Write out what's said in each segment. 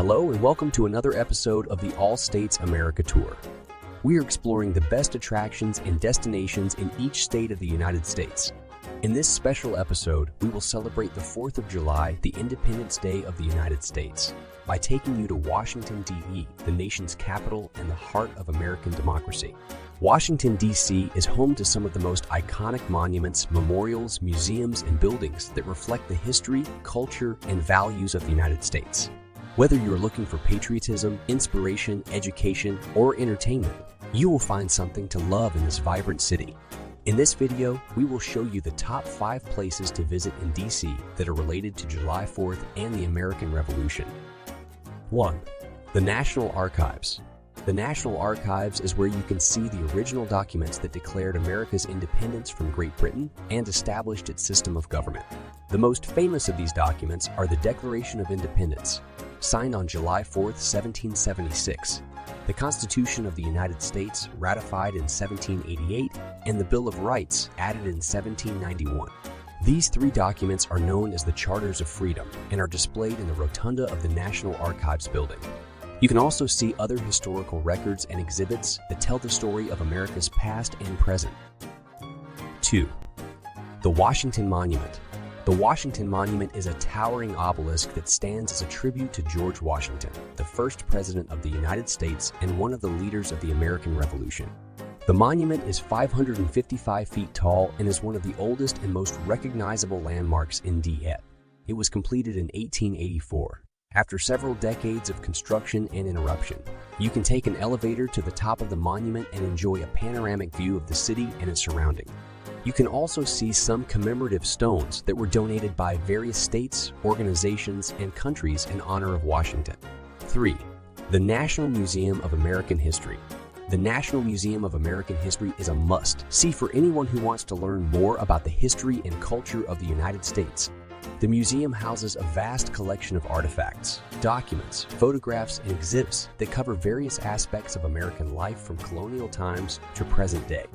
Hello and welcome to another episode of the All States America Tour. We are exploring the best attractions and destinations in each state of the United States. In this special episode, we will celebrate the 4th of July, the Independence Day of the United States, by taking you to Washington, D.C., the nation's capital and the heart of American democracy. Washington, D.C. is home to some of the most iconic monuments, memorials, museums, and buildings that reflect the history, culture, and values of the United States. Whether you're looking for patriotism, inspiration, education, or entertainment, you will find something to love in this vibrant city. In this video, we will show you the top 5 places to visit in D.C. that are related to July 4th and the American Revolution. 1. The National Archives. The National Archives is where you can see the original documents that declared America's independence from Great Britain and established its system of government. The most famous of these documents are the Declaration of Independence, signed on July 4, 1776, the Constitution of the United States, ratified in 1788, and the Bill of Rights, added in 1791. These 3 documents are known as the Charters of Freedom and are displayed in the rotunda of the National Archives building. You can also see other historical records and exhibits that tell the story of America's past and present. 2. The Washington Monument. The Washington Monument is a towering obelisk that stands as a tribute to George Washington, the first president of the United States and one of the leaders of the American Revolution. The monument is 555 feet tall and is one of the oldest and most recognizable landmarks in D.C. It was completed in 1884. After several decades of construction and interruption, you can take an elevator to the top of the monument and enjoy a panoramic view of the city and its surroundings. You can also see some commemorative stones that were donated by various states, organizations, and countries in honor of Washington. 3. The National Museum of American History. The National Museum of American History is a must-see for anyone who wants to learn more about the history and culture of the United States. The museum houses a vast collection of artifacts, documents, photographs, and exhibits that cover various aspects of American life from colonial times to present day.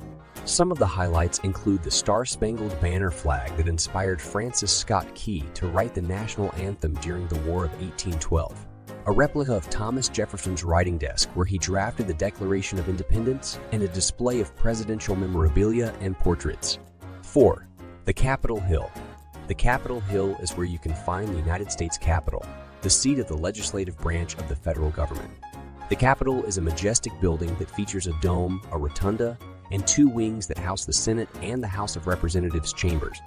Some of the highlights include the Star-Spangled Banner flag that inspired Francis Scott Key to write the national anthem during the War of 1812, a replica of Thomas Jefferson's writing desk where he drafted the Declaration of Independence, and a display of presidential memorabilia and portraits. 4. The Capitol Hill. The Capitol Hill is where you can find the United States Capitol, the seat of the legislative branch of the federal government. The Capitol is a majestic building that features a dome, a rotunda, and 2 wings that house the Senate and the House of Representatives chambers.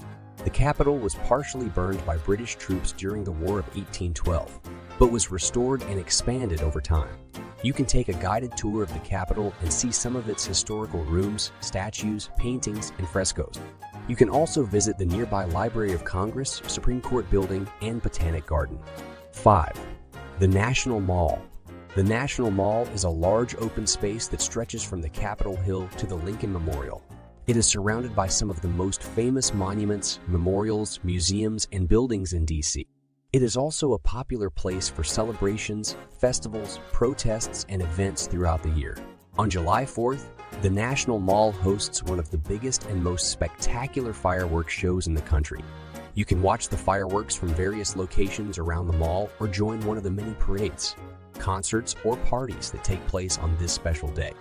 The Capitol was partially burned by British troops during the War of 1812, but was restored and expanded over time. You can take a guided tour of the Capitol and see some of its historical rooms, statues, paintings, and frescoes. You can also visit the nearby Library of Congress, Supreme Court building, and Botanic Garden. 5. The National Mall. The National Mall is a large open space that stretches from the Capitol Hill to the Lincoln Memorial. It is surrounded by some of the most famous monuments, memorials, museums, and buildings in D.C. It is also a popular place for celebrations, festivals, protests, and events throughout the year. On July 4th, the National Mall hosts one of the biggest and most spectacular fireworks shows in the country. You can watch the fireworks from various locations around the mall or join one of the many parades, concerts, or parties that take place on this special day.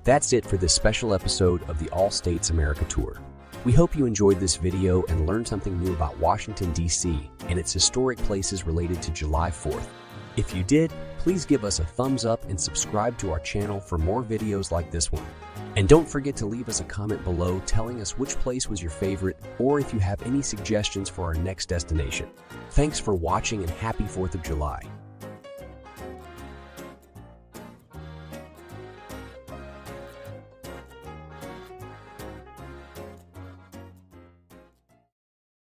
That's it for this special episode of the All States America Tour. We hope you enjoyed this video and learned something new about Washington, D.C. and its historic places related to July 4th. If you did, please give us a thumbs up and subscribe to our channel for more videos like this one. And don't forget to leave us a comment below telling us which place was your favorite or if you have any suggestions for our next destination. Thanks for watching and happy 4th of July.